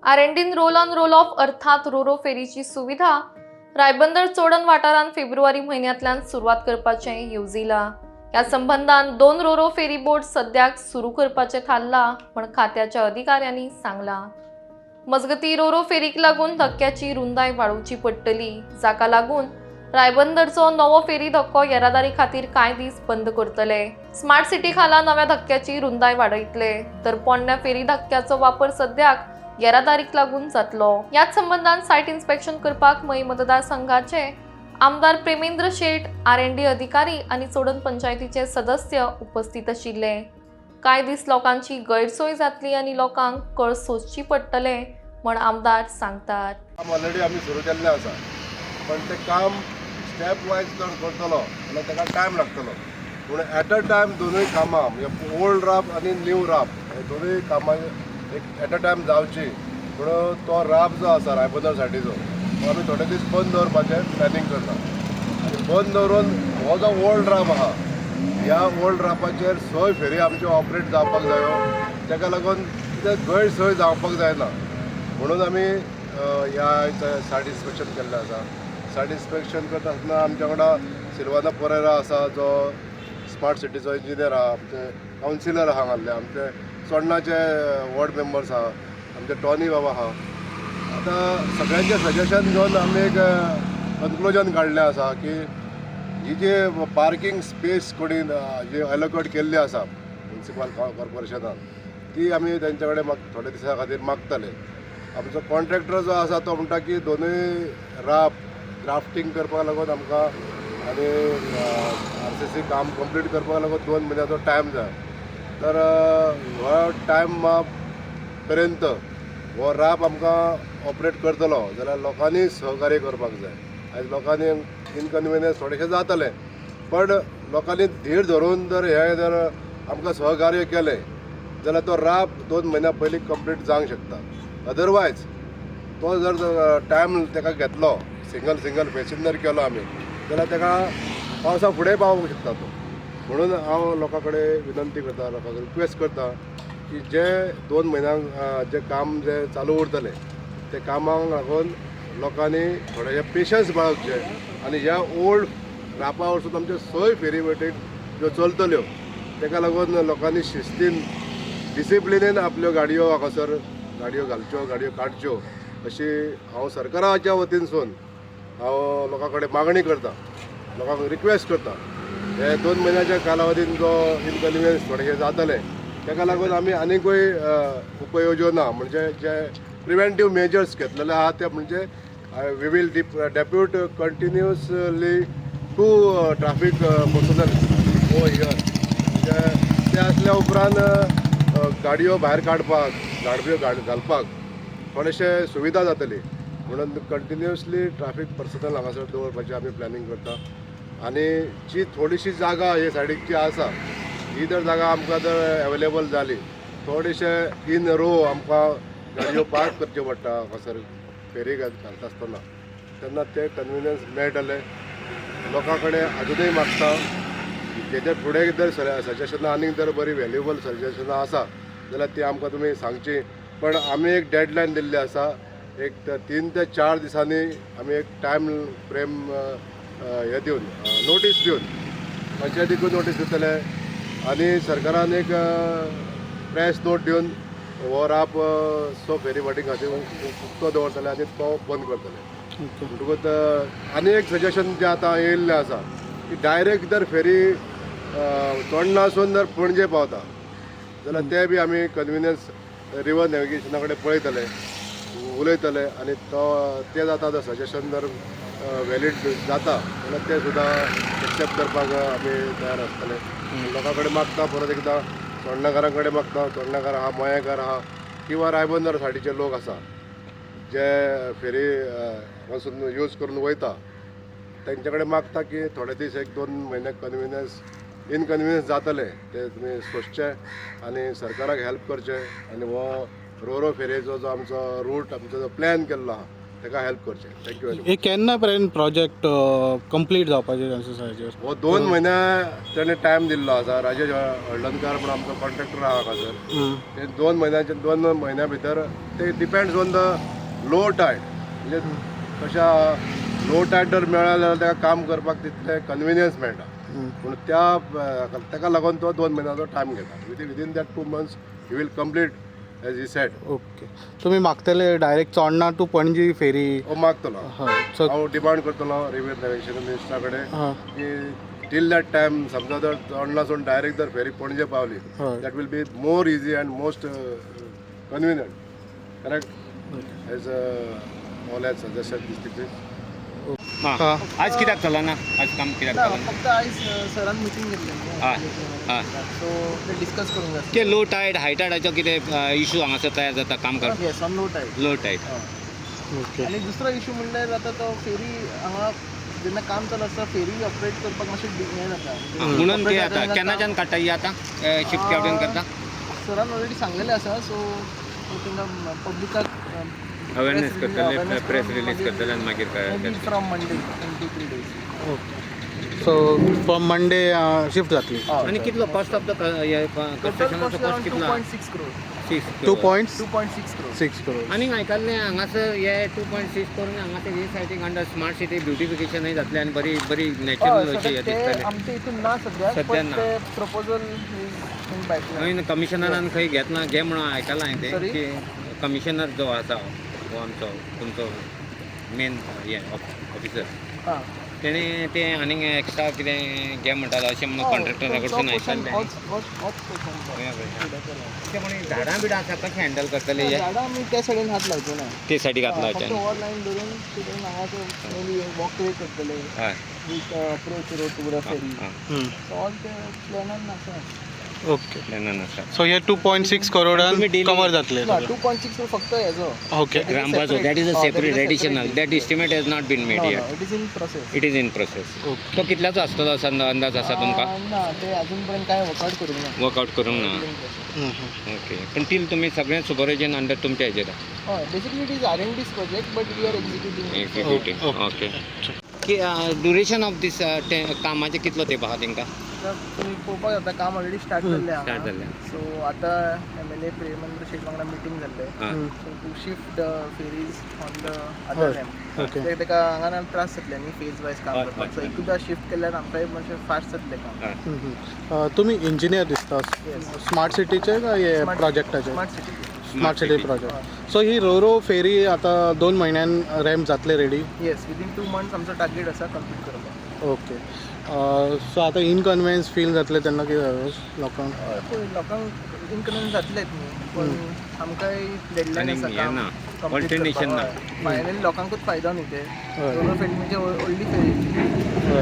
आरेंडीन roll on roll of अर्थात Ro-Ro फेरीची सुविधा रायबंदर चोडण वाठारांत फेब्रुवारी म्हयन्यांतल्यान सुरवात करपाचें येवजिलां। ह्या संबंधान 2 रोरो फेरी बोट सद्याक सुरू करपाचें थारलां म्हण खात्याच्या अधिकाऱ्यांनी सांगलां। मजगतीं रोरो फेरीक लागून धक्क्याची रुंदाय वाडोवची पडटली, जाका लागून रायबंदरचो नवो फेरी धक्को येरादारी खातीर कांय दीस बंद करतले। स्मार्ट सिटी खाला नव्या धक्क्याची रुंदाय वाडयतले, तर पोरण्या फेरी धक्क्याचो वापर सद्याक येरादारीक लागून जातलो। याच संबंधान सायट इन्स्पेक्शन करपाक मई मतदारसंघाचे आमदार प्रेमेंद्र शेट, आर&डी अधिकारी आणि चोडण पंचायतीचे सदस्य उपस्थित आशिल्ले। कांय दीस लोकांची गैरसोय जातली आणि लोकांक कळ सोंसची पडटले म्हण आमदार सांगतात। काम ऑलरेडी आम्ही सुरू केल्लें आसा, पण ते काम स्टेप वायज जर करतलो जाल्यार ताका टायम लागतलो। पूण एट अ टायम दोनूय कामां म्हणजे ओल्ड राप आनी न्यू राप हे दोनूय कामां एक एट अ टायम जावची म्हणून तो राप जो आसा रायबंदर सायडीचो तो आमी थोडे दीस बंद दवरपाचें प्लॅनिंग करता। आनी बंद दवरून हो जो ओल्ड राप आहा ह्या ओल्ड रापाचेर सोय फेरी आमचे ऑपरेट जावपाक जायो, ताका लागून कितें गैरसोय जावपाक जायना म्हणून आमी ह्या सायट इन्स्पेक्शन केल्लें आसा। सायट इन्स्पेक्शन करता आसतना आमच्या वांगडा सिल्वाना पोरेरा आसा जो स्मार्ट सिटीचो इंजिनियर आहा, आमचे कावन्सिलर आहा हांगासले, आमचे चोडणाचे वॉर्ड मेंबर्स आहा, आमचे टॉनी बाबा आहा। आतां सगळ्यांचें सजेशन घेवन आमी एक कन्क्लुजन काडलें आसा की ही जी पार्किंग स्पेस कोणी जी अलॉकेट केल्ली आसा म्युनिसिपल कॉर्पोरेशनान ती आमी तेंचे कडेन थोड्या दिसां खातीर मागतले। आमचो कॉन्ट्रॅक्टर जो आसा तो म्हणटा की दोनूय राप ड्राफ्टींग करपाक लागून आमकां आनी RCC काम कंप्लीट करपाक लागून 2 म्हयन्याचो टायम जाय, तर हो टायम पर्यंत हो राप आमकां ऑपरेट करतलो जाल्यार लोकांनी सहकार्य करपाक जाय। आयज लोकांनी इनकन्विनियन्स थोडेशें जातलें, पण लोकांनी धीर धरून जर आमकां सहकार्य केलें जाल्यार तो राप 2 म्हयन्या पयलीं कंप्लीट जावंक शकता। अदरवायज तो जर टायम ताका घेतलो, सिंगल पॅसेंजर केलो आमी जाल्यार ताका पावसा फुडें पावूंक शकता तो। म्हणून हांव लोकां कडेन विनंती करता, लोकांक रिक्वेस्ट करता की जे 2 म्हयन्यांक जे काम जे चालू उरतलें ते कामाक लागून लोकांनी थोडेशें पेशन्स बाळगचे आनी ह्या ओल्ड रापा वरसून आमच्यो सोय फेरी वाटेक ज्यो चलतल्यो ताका लागून लोकांनी शिस्तीन डिसिप्लिनीन आपल्यो गाडयो हांगासर गाडयो घालच्यो, गाडयो काडच्यो अशी हांव सरकाराच्या वतीनसून हांव लोकां कडेन मागणी करता, लोकांक रिक्वेस्ट करता। हे 2 म्हयन्याच्या कालावधीन जो इनकन्विनियन्स थोडेशें जातले ताका लागून आमी आनिकूय उपाययोजना म्हणजे जे प्रिवेंटीव मेजर्स घेतलेले आहा ते म्हणजे we will depute continuously 2 traffic personnel over here, म्हणजे ते आसल्या उपरांत गाडयो भायर काडपाक, गाडयो घालपाक थोडेशे सुविधा जातली म्हणून कंटिन्युअसली ट्रॅफिक पर्सनल हांगासर दवरपाचें आमी प्लॅनिंग करता। आनी जी थोडीशी जागा हे सायडीक जी आसा ही जर जागा आमकां जर अवेलेबल जाली, थोडेशे इन रो आमकां गाडयो पार्क करच्यो पडटा हांगासर फेरी घालता आसतना, तेन्ना ते कन्विनियन्स मेळटले। लोकां कडेन अजुनूय मागता तेच्या फुडें जर सजेशनां आनीक जर बरी व्हॅल्युएबल सजेशनां आसा जाल्यार ती आमकां तुमी सांगची, पण आमी एक डेडलायन दिल्ली आसा, एक 3 ते 4 दिसांनी आमी एक टायम फ्रेम हे दिवन नोटीस दिवन पंचायतीकूय नोटीस दितले आनी सरकारान एक प्रेस नोट दिवन हो राप फेरी वाटेक खातीर उक्तो दवरतले आनी तो बंद करतले। म्हणटकूच आनी एक सजेशन जें आतां येयल्लें आसा की डायरेक्ट जर फेरी चोडणासून जर पणजे पावता जाल्यार ते बी आमी कन्विनियन्स रिवर नॅविगेशना कडेन पळयतले, उलयतले आनी ते जाता जर सजेशन जर वॅलीड जाता जाल्यार ते सुद्दां एक्सेप्ट करपाक आमी तयार आसतले। लोकां कडेन मागता, परत एकदां चोडणाकारां कडेन मागता, चोडणाकार आहा, मयेकार आहा किंवा रायबंदर सायडीचे लोक आसा जे फेरी वचून यूज करून वयता तेंचे कडेन मागता की थोडे दीस 1-2 म्हयने इनकन्विनियन्स जातले ते तुमी सोंसचे आनी सरकाराक हेल्प करचे आनी हो रोरो फेरयेचो जो आमचो रूट आमचो जो प्लॅन केल्लो आहा ताका हेल्प करचें. Thank you very much. हे केन्ना पर्यंत प्रोजेक्ट कंप्लीट जावपाचे चान्सीस आहा हो 2 म्हयने ताणें टायम दिल्लो आसा. राजेश हळदणकर म्हणून आमचो कॉन्ट्रॅक्टर आहा हांगासर. ते 2 म्हयन्या भितर ते depends on the low tied. म्हणजे कशा लो टायड जर मेळ्ळें जाल्यार ताका काम करपाक तितलें कन्विनियन्स मेळटा. पूण ताका लागून तो 2 म्हयन्याचो टायम घेता. Within that 2 months he will complete as he said. Okay. तुमी मागतले direct Chodan to Panaji ferry? हो मागतलो. हय. सो हांव डिमांड करतलो रेल्वे नॅव्हिगेशन मिनिस्टरा कडेन हां की टील दॅट टायम समजा जर चोडणासून डायरेक्ट जर फेरी पणजे पावली हय. That will be more easy and most convenient. Correct as all as suggestion district. हां. आज कित्याक चलना ना? आज काम कित्याक ना चलना? फक्त आयज सरान मिटींग घेतली हय. सो ते डिस्कस करूंक जाय. ते लो टायड हाय टायडाचो कितें इशू हांगासर तयार जाता काम करता? Yes on low tied. Low tied. Okay. आनी दुसरो इशू म्हणल्यार आतां तो फेरी हांगा जेन्ना काम चालू आसता फेरी ऑपरेट करपाक मातशें हें जाता. म्हणून ते आता केन्नाच्यान काडटा ही आतां शिफ्ट केवटेन करता? सरान ऑलरेडी सांगलेलें आसा. सो तांकां पब्लिकाक अवेरनेस करतले, प्रेस रिलीज करतले आनी मागीर काय from Monday in 2-3 days. Okay. So from Monday shift जातली? आनी कितलो कॉस्ट ऑफ द कन्स्ट्रक्शनाचो कॉस्ट कितलो? 2.6 crore. 6 2.6 crore. 6 crores. आनी आयकल्लें हांगासर हे 2.6 करून हांगासर हे सायटीक अंडर स्मार्ट सिटी ब्युटिफिकेशनय जातलें आनी बरी बरी नॅचरल अशी हे ते दिसतलें. आमच्या हितून ना सद्याक सद्या पण ना. ते प्रपोजल इन पायपलायन. हांवें कमिशनरान खंय घेतना घे म्हणून आयकलां हांवें तें Sorry? की कमिशनर जो आसा हो आमचो तुमचो मेन हे ऑफिसर हां. तेणें तें आनीक एक्स्ट्रा कितें घे म्हणटालो अशें म्हणून कॉन्ट्रॅक्टरा कडसून आयकलां तें म्हणे झाडां बिडां आसा कशें हँडल करतले हे झाडां आमी त्या सायडीन हात लावचे ना. ते सायडीक घातला फक्त वचन. ओवर लायन धरून तितून हांगासर मेबी वॉक वे करतले. हय. Approach road to the fairy. हम्म. सो ऑल ते प्लॅनान आसा. ओके. प्लॅनान आसा. सो हे 2.6 करोडान तुम्ही daily- कवर जातले? ना 2.6 फक्त हेजो. ओके. ग्रामपाचो that is a Oh, that separate is a additional separate that estimate has not been made yet. It is in process. It is in process. Okay. तो कितल्याचो आसतलो असो अंदाज आसा तुमकां? ना ते अजून पर्यंत काय वर्कआउट करूंक ना. वर्कआउट करूंक ना. हम्म. ओके. पण टील तुमी सगळें सुपरविजन अंडर तुमच्या हेजेर हय basically it is R&D's project but we are executing. Executive. Okay. Duration of this कामाचे कितलो तेंप आहा तेंकां? तुम्ही पळोवपाक जाता काम ऑलरेडी स्टार्ट जाल्लें हांगा. स्टार्ट जाल्लें. सो आतां MLA प्रेमेंद्र शेट वांगडा मिटींग जाल्लें. हां. So to shift the ferries on the हय. Other ramp. ओके. ताका हांगा त्रास जातले न्ही फेज वायज काम हय, करपाक. सो हय. एकदां शिफ्ट केल्यार आमकांय मातशें फास्ट जातलें काम. हां. तुम्ही इंजिनियर दिसता Yes. स्मार्ट सिटीचे काय हे Smart- प्रोजेक्टाचे? Smart city. Smart city project. So ही रोरो फेरी आता 2 महिन्यान रॅम्प जातले रेडी? येस विदीन 2 months आमचो टार्गेट आसा कंप्लीट करपाक. ओके. सो आता इनकन्विनियन्स फील जातले तेन्ना कितें लोकांक? पळय लोकांक इनकन्विनियन्स जातलेच न्ही पण आमकांय डेडलायन आनी आसा हें काम ना, complete alternation करपाक. ना. हय. फायनली लोकांकूच फायदो न्ही ते. हय. रोलर फेरी म्हणजे व्हडली फेरी.